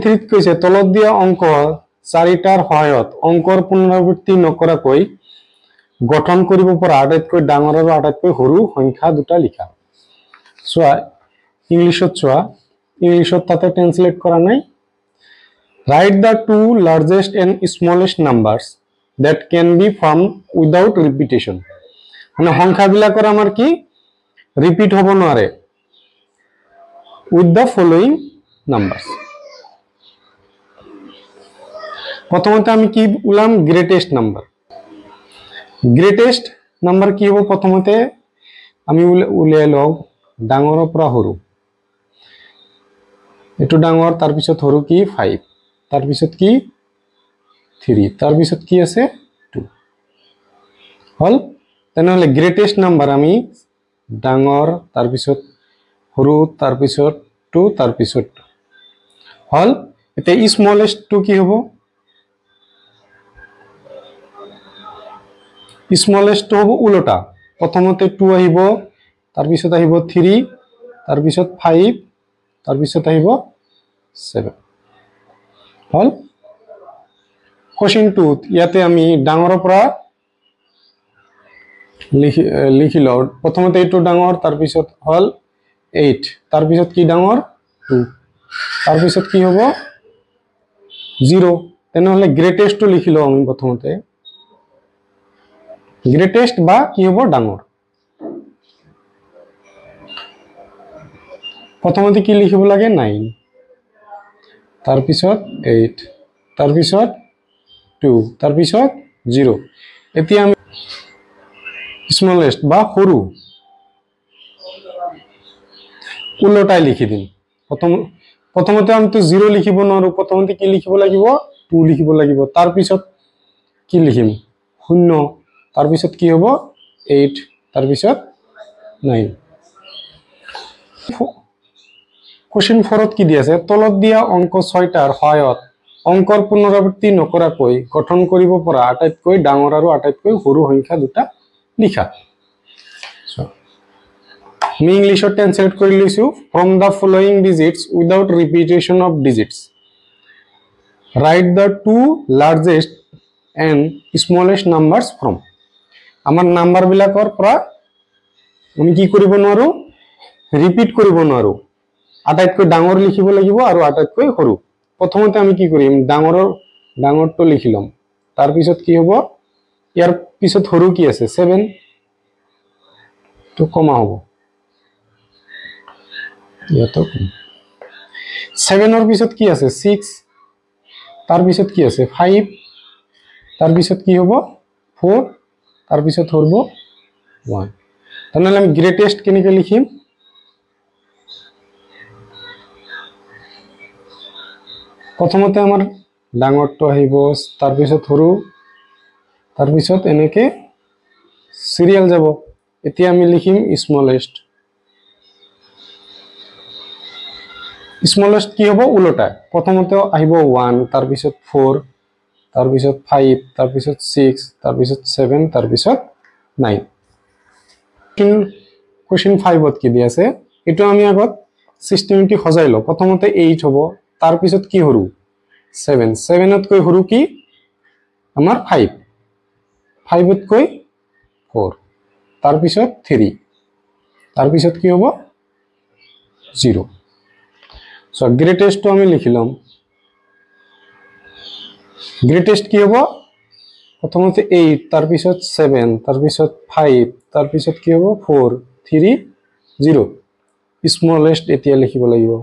থ্ৰিত কৈছে তলত দিয়া অঙ্ক চাৰিটাৰ সহায়ত অঙ্কৰ পুনৰাবৃত্তি নকৰাকৈ গঠন কৰিব পৰা আটাইতকৈ ডাঙৰ আৰু আটাইতকৈ সৰু সংখ্যা দুটা লিখা। চোৱা ইংলিশত চোৱা, ইংলিশত তাতে ট্রান্সলেট করা নাই। Write the two largest and smallest numbers that can be formed without repetition. মানে সংখ্যাবিলাকৰ আমাৰ কি ৰিপিট হ'ব নোৱাৰে। With the following numbers. প্ৰথমতে আমি কি উলাম গ্ৰেটেস্ট নাম্বাৰ। গ্ৰেটেস্ট নাম্বাৰ কি হ'ব প্ৰথমতে আমি উলিয়াই লওঁ ডাঙৰৰ পৰা সৰু। এটো ডাঙৰ তাৰ পিছত সৰু কি 5, তাৰ পিছত কি 3, তাৰ পিছত কি আছে 2 হল। তেনেহলে গ্ৰেটেস্ট নাম্বাৰ আমি ডাঙৰ তাৰ পিছত সৰু তাৰ পিছত 2 তাৰ পিছত হল। এতিয়া স্মলেস্ট টু কি হ'ব স্মলেস্ট হ'ব উল্টা। প্ৰথমতে 2 আহিব তাৰ পিছত আহিব 3 তাৰ পিছত 5 তাৰ পিছত আহিব 7 হল। কোশ্চেন 2 ইয়াতে আমি ডাঙৰৰ পৰা লিখি লওঁ। প্ৰথমতে এইটো ডাঙৰ তাৰ পিছত হল 8 তাৰ পিছত কি ডাঙৰ 2 তাৰ পিছত কি হ'ব 0। তেনেহলে গ্ৰেটেস্ট টু লিখি লওঁ আমি প্ৰথমতে গ্ৰেটেস্ট বা কি হ'ব ডাঙৰ। প্ৰথমতে কি লিখিব লাগে 9 তাৰ পিছত 8 তাৰ পিছত 2 তাৰ পিছত 0। এতিয়া আমি স্মলেস্ট বা সৰু উল্টাই লিখি দিম। প্ৰথমতে আমি তো 0 লিখিব নোৱাৰো, প্ৰথমতে কি লিখিব লাগিব 2 লিখিব লাগিব। তাৰ পিছত কি লিখিম 0 তাৰ পিছত কি হ'ব 8 তাৰ পিছত 9। কোশ্চেন 4ত কি দি আছে তলত দিয়া অঙ্ক 6টাৰ সহায়ত অঙ্কৰ পুনৰাবৃত্তি নকৰাকৈ গঠন কৰিব পৰা আটাইতকৈ ডাঙৰ আৰু আটাইতকৈ সৰু সংখ্যা দুটা লিখা। আমি ইংলিশত ট্ৰান্সলেট কৰি লৈছো from the following digits without repetition of digits write the two largest and smallest numbers from। আমাৰ নাম্বাৰ বিলাকৰ পৰা আমি কি কৰিব নোৱাৰো ৰিপিট কৰিব নোৱাৰো। আটাইতকৈ ডাঙৰ লিখিব লাগিব আৰু আটাইতকৈ সৰু। প্ৰথমতে আমি কি কৰিম ডাঙৰটো লিখি লম। তাৰ পিছত কি হ'ব ইয়াৰ পিছত সৰু কি আছে 7 তো কমা হ'ব ইয়াতো 7ৰ পিছত কি আছে 6 তাৰ পিছত কি আছে 5 তাৰ পিছত কি হ'ব 4 তাৰ পিছত হ'ব 1। তেনেহলে আমি গ্ৰেটেস্ট কেনেকৈ লিখিম প্ৰথমতে আমাৰ ডাঙৰটো আহিব তাৰ পিছত সৰু তাৰ পিছত এনেকে সিরিয়াল যাব। এতিয়া আমি লিখিম স্মলেস্ট। স্মলেস্ট কি হ'ব উল্টা। প্ৰথমতে আহিব 1 তাৰ পিছত 4 তাৰ পিছত 5 তাৰ পিছত 6 তাৰ পিছত 7 তাৰ পিছত 9। কোশ্চেন 5ত কি দি আছে এটো আমি আগত সিস্টেমেটিক সজাই লওঁ। প্ৰথমতে 8 হ'ব তাৰ পিছত কি সৰু 7 7তকৈ সৰু কি আমাৰ 5 5তকৈ 4 তাৰ পিছত 3 তাৰ পিছত কি হ'ব 0। সো গ্ৰেটেস্ট তো আমি লিখি লম। গ্ৰেটেস্ট কি হ'ব প্ৰথমতে 8 তাৰ পিছত 7 তাৰ পিছত 5 তাৰ পিছত কি হ'ব 4 3 0। স্মলেস্ট এতিয়া লিখিব লাগিব।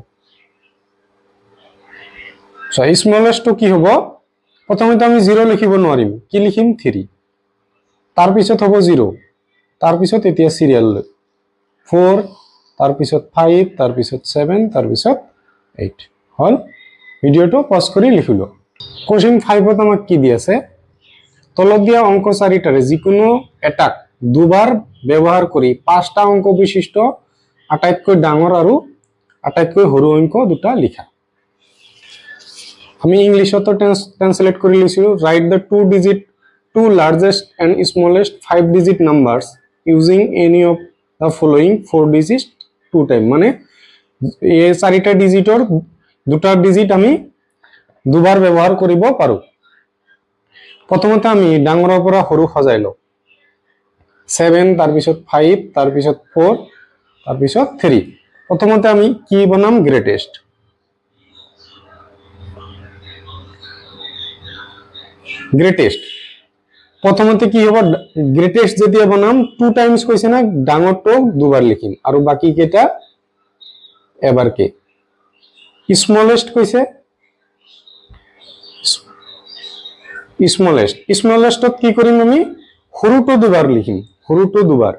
সো স্মলেস্ট তো কি হ'ব প্ৰথমতে আমি 0 লিখিব নোৱাৰিম কি লিখিম 3 তাৰ পিছত হ'ব 0 তাৰ পিছত এতিয়া সিৰিয়াল 4 তাৰ পিছত 5 তাৰ পিছত 7 তাৰ পিছত 8 হল। ভিডিওটো পজ কৰি লিখিলো। কোশ্চেন 5ত আমাক কি দি আছে তলত দিয়া অঙ্ক 4টাৰে যিকোনো এটাক দুবাৰ ব্যৱহাৰ কৰি 5টা অঙ্ক বিশিষ্ট আটাইতকৈ ডাঙৰ আৰু আটাইতকৈ সৰু অঙ্ক দুটা লিখা। আমি ইংলিশত ট্ৰান্সলেট কৰি লৈছো write the two largest and smallest 5 digit numbers using any of the following 4 digits 2 time। মানে এই 4টা ডিজিটৰ দুটা ডিজিট আমি দুবাৰ ব্যৱহাৰ কৰিব পাৰো প্ৰথমতে আমি ডাঙৰৰ পৰা সৰু সজাই লওঁ 7 তাৰ পিছত 5 তাৰ পিছত 4 তাৰ পিছত 3 প্ৰথমতে আমি কি বনাম গ্ৰেটেষ্ট প্ৰথমতে কি হ'ব গ্ৰেটেষ্ট যেতিয়া বনাম 2 টাইমছ কৈছে না ডাঙৰটো দুবাৰ লিখিম আৰু বাকি কেটা এবাৰকে স্মলেষ্ট কৈছে স্মলেষ্টত কি কৰিম আমি সৰুটো দুবাৰ লিখিম সৰুটো দুবাৰ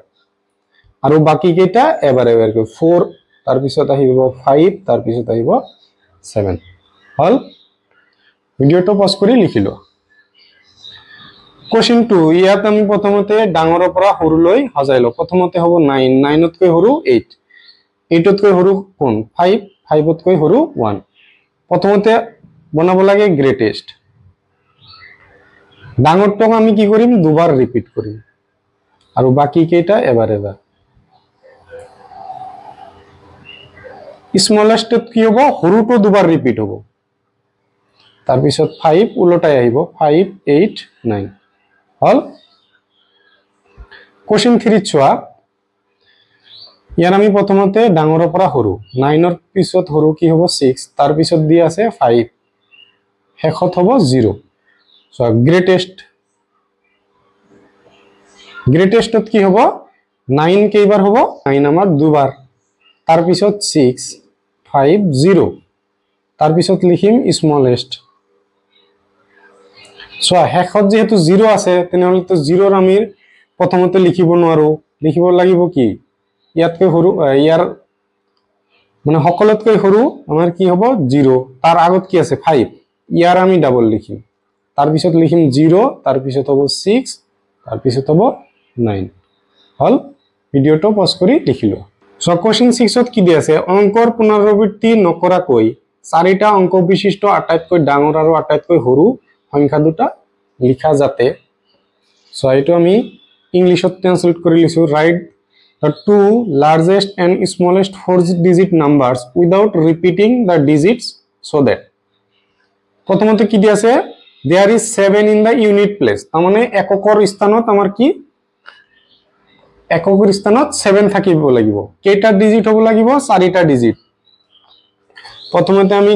আৰু বাকি কেটা এবাৰ এবাৰকে 4 তাৰ পিছত আহিব 5 তাৰ পিছত আহিব 7 হল ভিডিওটো পজ কৰি লিখিলো Question 2 ইয়াত আমি প্ৰথমতে ডাঙৰৰ পৰা সৰুলৈ সজাই লওঁ প্ৰথমতে হ'ব 9 9 তকৈ সৰু 8 8 তকৈ সৰু কোন 5 5 তকৈ সৰু 1 প্ৰথমতে বনাব লাগে গ্ৰেটেষ্ট ডাঙৰটোক আমি কি কৰিম দুবাৰ ৰিপিট কৰিম আৰু বাকি কেটা এবাৰ এবাৰ স্মলেষ্টত কি হ'ব সৰুটো দুবাৰ ৰিপিট হ'ব তাৰ পিছত 5 উলটাই আহিব 5 8 9 হল Question 3 চোৱা ইয়াৰ আমি প্ৰথমতে ডাঙৰৰ পৰা সৰু 9 ৰ পিছত সৰু কি হ'ব 6 তাৰ পিছত দি আছে 5 শেষত হ'ব 0 সো গ্ৰেটেষ্টত কি হ'ব 9 কেইবাৰ হ'ব 9 আমাৰ দুবাৰ তাৰ পিছত 6 5 0 তাৰ পিছত লিখিম স্মলেষ্ট সো শেষত যেহেতু 0 আছে তেনেহলে তো 0 ৰ আমি প্ৰথমতে লিখিব নোৱাৰো লিখিব লাগিব কি ইয়াতকৈ সৰু ইয়াৰ মানে সকলোতকৈ সৰু আমাৰ কি হ'ব 0 তাৰ আগত কি আছে 5 ইয়াৰ আমি ডাবল লিখিম তাৰ পিছত লিখিম 0 তাৰ পিছত হ'ব 6 তাৰ পিছত হ'ব 9 হল ভিডিওটো পজ কৰি লিখিলো সো কোশ্চেন 6 ত কি দি আছে অংকৰ পুনৰাবৃত্তি নকৰাকৈ চাৰিটা অংক বিশিষ্ট আটাইতকৈ ডাঙৰ আৰু আটাইতকৈ সৰু সংখ্যা দুটা লিখা যাতে সো এটো আমি ইংলিশত ট্ৰান্সলেট কৰি লিছো right the two largest and smallest four digit numbers without repeating the digits so that প্রথমতে কি দি আছে there is 7 in the unit place তার মানে এককৰ স্থানত আমাৰ কি এককৰ স্থানত 7 থাকিব লাগিব কেইটা ডিজিট হ'ব লাগিব 4টা ডিজিট প্রথমতে আমি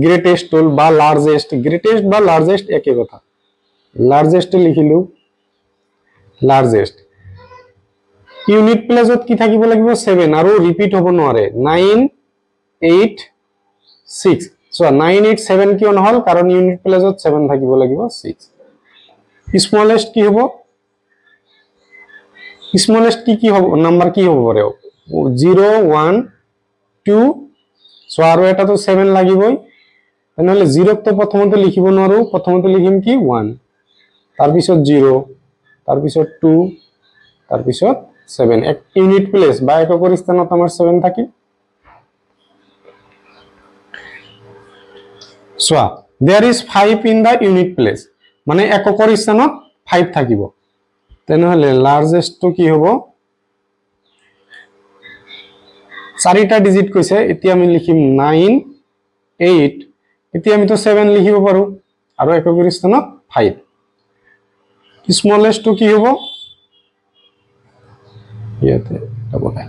গ্রেটেস্ট বা লার্জেস্ট একই কথা লার্জেস্ট লিখিলো লার্জেস্ট ইউনিট প্লেসত কি থাকিব লাগিব 7 আৰু ৰিপিট হ'ব নোৱাৰে 9 8 6 সো 9 8 7 কিয় নহল কাৰণ ইউনিট প্লেসত 7 থাকিব লাগিব 6 স্মলেষ্ট কি হ'ব স্মলেষ্ট কি হ'ব নাম্বার কি হ'ব পাৰে 0 1 2 সো আৰু এটা তো 7 লাগিবই তেনেহলে 0 তো প্ৰথমতে লিখিব নোৱাৰো প্ৰথমতে লিখিম কি 1 তাৰ পিছত 0 তাৰ পিছত 2 তাৰ পিছত 7 এক ইউনিট প্লেস বা এককৰ স্থানত আমাৰ 7 থাকিল so there is 5 in the unit place মানে এককৰ স্থানত 5 থাকিব তেনেহলে লাৰ্জেস্ট তো কি হ'ব 4টা ডিজিট কৈছে এতিয়া আমি লিখিম 9 8 এতিয়া আমি তো 7 লিখিব পাৰো আৰু এককৰ স্থানত 5 স্মলেষ্ট তো কি হ'ব ইয়াতে বনাই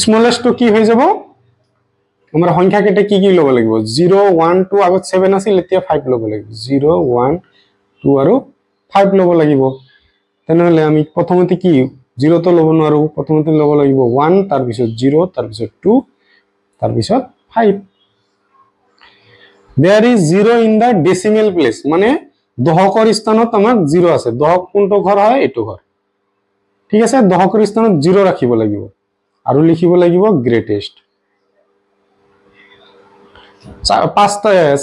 স্মলেষ্ট তো কি হৈ যাব আমাৰ সংখ্যা কেটা কি ল'ব লাগিব 0 1 2 আগত 7 আছিল এতিয়া 5 ল'ব লাগিব 0 1 2 আৰু 5 ল'ব লাগিব তেনেহলে আমি প্ৰথমতে কি 0 তো ল'ব নোৱাৰো প্ৰথমতে ল'ব লাগিব 1 তাৰ পিছত 0 তাৰ পিছত 2 তাৰ পিছত 5 there is 0 in the decimal place মানে দশকৰ স্থানত আমাৰ 0 আছে দশক কোনটো ঘৰ হয় এটো ঘৰ ঠিক আছে দশকৰ স্থানত 0 ৰাখিব লাগিব আৰু লিখিব লাগিব গ্ৰেটেষ্ট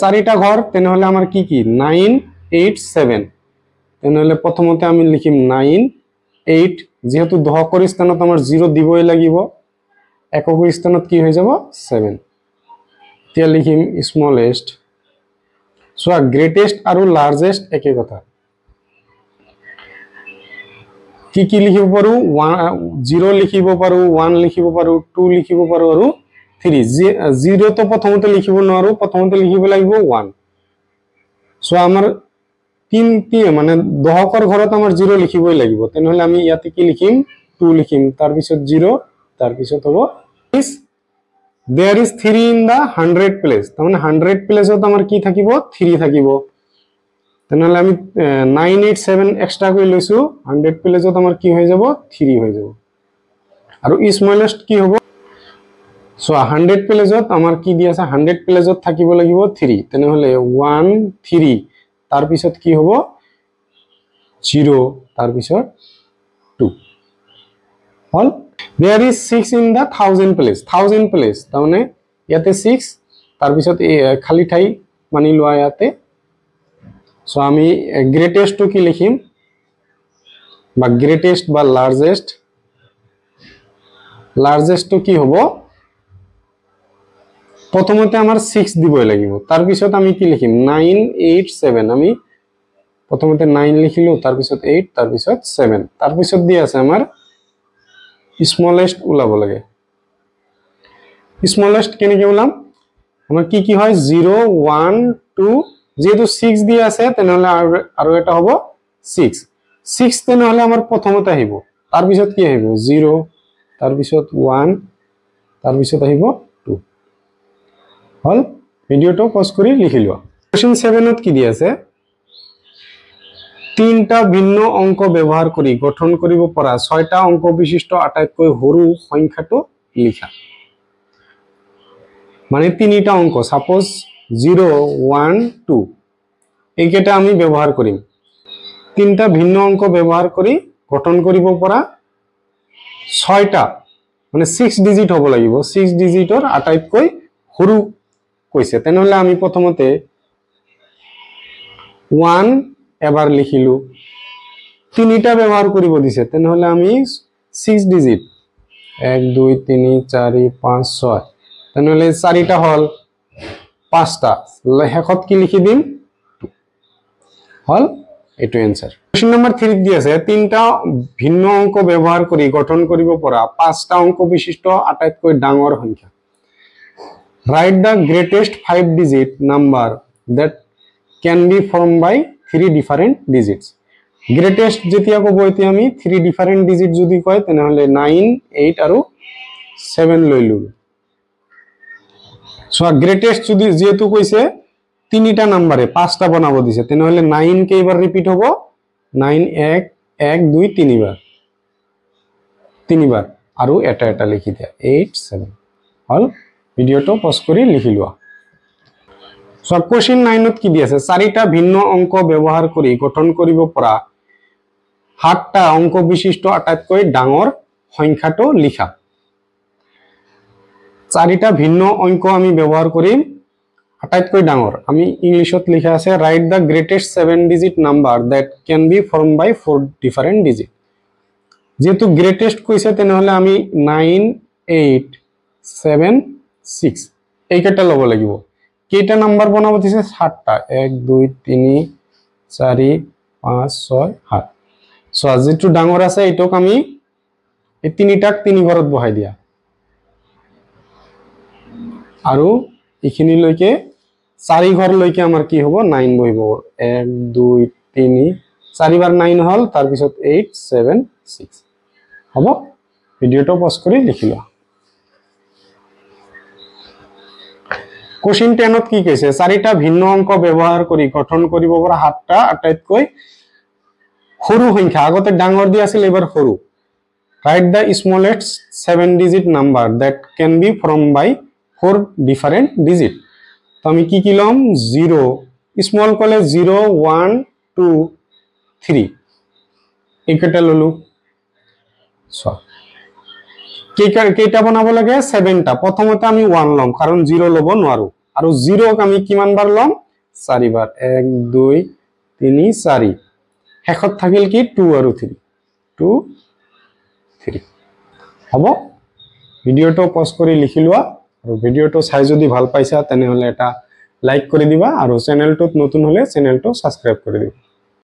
চাৰিটা ঘৰ তেনেহলে আমাৰ কি কি 9 8 7 তেনেহলে প্ৰথমতে আমি লিখিম 9 8 যেহেতু দশকৰ স্থানত আমাৰ 0 দিবই লাগিব এককৰ স্থানত কি হৈ যাব 7 এতিয়া লিখিম স্মলেষ্ট সো গ্ৰেটেষ্ট আৰু লাৰ্জেষ্ট একে কথা কি লিখিব পাৰো 0 লিখিব পাৰো 1 লিখিব পাৰো 2 লিখিব পাৰো আৰু 3 0 তো প্ৰথমতে লিখিব নোৱাৰো প্ৰথমতে লিখিব লাগিব 1 সো আমাৰ 3 মানে দহকৰ ঘৰত আমাৰ 0 লিখিবই লাগিব তেনেহলে আমি ইয়াতে কি লিখিম 2 লিখিম তাৰ পিছত 0 তাৰ পিছত হ'ব there is 3 in the 100 place তাৰ মানে 100 প্লেসত আমাৰ কি থাকিব 3 থাকিব তেনেহলে আমি 987 এক্সট্ৰা কৰি লৈছো 100 প্লেসত আমাৰ কি হৈ যাব 3 হৈ যাব আৰু স্মলেষ্ট কি হ'ব সো 100 প্লেসত আমাৰ কি দি আছে 100 প্লেসত থাকিব লাগিব 3 তেনেহলে 1 3 তাৰ পিছত কি হ'ব 0 তাৰ পিছত 2 হল there is 6 in the 1000 place তাৰ মানে ইয়াতে 6 তাৰ পিছত খালি ঠাই মানি লোৱা ইয়াতে সো আমি গ্ৰেটেস্ট কি লিখিম বা গ্ৰেটেস্ট বা লাৰ্জেস্ট কি হ'ব প্ৰথমতে আমাৰ 6 দিবই লাগিব তাৰ পিছত আমি কি লিখিম 987 আমি প্ৰথমতে 9 লিখিলো তাৰ পিছত 8 তাৰ পিছত 7 তাৰ পিছত দি আছে আমাৰ স্মলেষ্ট ওলাব লাগে স্মলেষ্ট কেনেকৈ ওলাম আমাৰ কি হয় 0 1 2 যেহেতু 6 দি আছে তেনেহলে আৰু এটা হ'ব 6 তেনেহলে আমাৰ প্ৰথমতে আহিব তাৰ পিছত কি আহিব 0 তাৰ পিছত 1 তাৰ পিছত আহিব 2 হল ভিডিওটো পজ কৰি লিখি লোৱা কোশ্চেন 7 ত কি দি আছে তিনটা ভিন্ন অংক ব্যৱহাৰ কৰি গঠন কৰিব পৰা ছয়টা অংক বিশিষ্ট আটাইতকৈ সৰু সংখ্যাটো লিখা মানে তিনিটা অংক সাপোজ 0 1 2 এইকেইটা আমি ব্যৱহাৰ কৰিম তিনটা ভিন্ন অংক ব্যৱহাৰ কৰি গঠন কৰিব পৰা ছয়টা মানে 6 ডিজিট হ'ব লাগিব 6 ডিজিটৰ আটাইতকৈ সৰু কৈছে তেনেহলে আমি প্ৰথমতে 1 এবাৰ লিখিলো তিনিটা ব্যৱহাৰ কৰিব দিছে তেনেহলে আমি 6 ডিজিট 1 2 3 4 5 6 তেনেহলে চাৰিটা হল পাঁচটা শেষত কি লিখি দিম হল এটো आंसर কোশ্চেন নম্বৰ 3 দি আছে তিনটা ভিন্ন অংক ব্যৱহাৰ কৰি গঠন কৰিব পৰা পাঁচটা অংক বিশিষ্ট আটাইতকৈ ডাঙৰ সংখ্যা write the greatest 5 digit number that can be formed by 3 different digits greatest যেতিয়া কব এতিয়া আমি 3 different digit যদি কয় তেনেহলে 9 8 আৰু 7 লৈ ললো সো greatest যদি যেহেতু কৈছে তিনিটা নম্বৰে পাঁচটা বনাব দিছে তেনেহলে 9 কেইবাৰ ৰিপিট হ'ব 9 1 1 2 তিনিবাৰ আৰু এটা লিখি দিয়া 8 7 হল ভিডিওটো পজ কৰি লিখি লোৱা সো কোশ্চেন 9 ত কি দি আছে চাৰিটা ভিন্ন অংক ব্যৱহাৰ কৰি গঠন কৰিব পৰা সাতটা অংক বিশিষ্ট আটাইতকৈ ডাঙৰ সংখ্যাটো লিখা চাৰিটা ভিন্ন অংক আমি ব্যৱহাৰ কৰিম আটাইতকৈ ডাঙৰ আমি ইংলিশত লিখা আছে write the greatest 7 digit number that can be formed by 4 different digit যেহেতু greatest কৈছে তেনেহলে আমি 9 8 7 6 এইকেইটা লব লাগিব কেইটা নাম্বার বনাব দিছে 7টা 1 2 3 4 5 6 7 সো যেটো ডাঙৰ আছে এটোক আমি এই তিনিটাক তিনি ঘৰত বহাই দিয়া আৰু ইখিনি লৈকে চাৰি ঘৰ লৈকে আমাৰ কি হ'ব 9 বহিব 1 2 3 চাৰিবাৰ 9 হল তাৰ পিছত 8 7 6 হ'ব ভিডিওটো পজ কৰি লিখি লোৱা কোশ্চেন 10 ত কি কৈছে চাৰিটা ভিন্ন অংক ব্যৱহাৰ কৰি গঠন কৰিব পৰা সাতটা আটাইতকৈ সৰু সংখ্যা আগতে ডাঙৰ দি আছিল এবাৰ সৰু write the smallest 7 digit number that can be formed by 4 different digit তো আমি কি লম 0 স্মল কলে 0 1 2 3 এইকেইটা ললো সো কেইটা বনাব লাগে 7টা প্ৰথমতে আমি 1 লম কাৰণ 0 লব নোৱাৰো আৰু 0 ক আমি কিমান বাৰ লম 4 বাৰ 1 2 3 4 শেষত থাকিল কি 2 আৰু 3 2 3 হ'ব ভিডিওটো পজ কৰি লিখি লোৱা আৰু ভিডিওটো চাই যদি ভাল পাইছা তেনেহলে এটা লাইক কৰি দিবা আৰু চেনেলটোত নতুন হলে চেনেলটো সাবস্ক্ৰাইব কৰি দিবা